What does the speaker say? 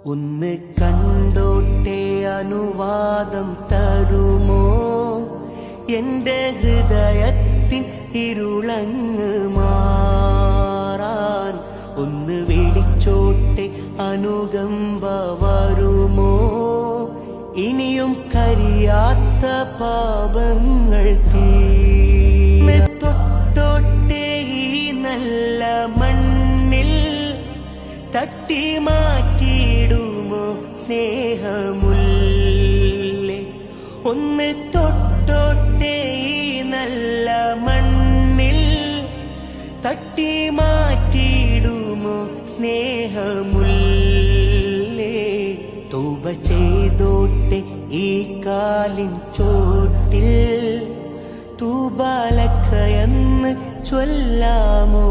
ഒന്ന് കണ്ടോട്ടെ അനുവാദം തരുമോ? എന്റെ ഹൃദയത്തിൻ ഇരുളങ്ങ് മാറാൻ ഒന്ന് വിളിച്ചോട്ടെ അനുകമ്പ വരുമോ? ഇനിയും കരിയാത്ത പാപങ്ങൾ തൊട്ടോട്ടെ ഈ നല്ല മണ്ണിൽ തട്ടി മാറ്റിയിടുമോ സ്നേഹമുല്ലേ? ഒന്ന് തൊട്ടോട്ടെ ഈ നല്ല മണ്ണിൽ തട്ടി മാറ്റിയിടുമോ സ്നേഹമുല്ലേ? തൗബ ചെയ്തോട്ടെ ഈ കാലിൻ ചോട്ടിൽ തൂബാലക്ക എന്ന് ചൊല്ലാമോ?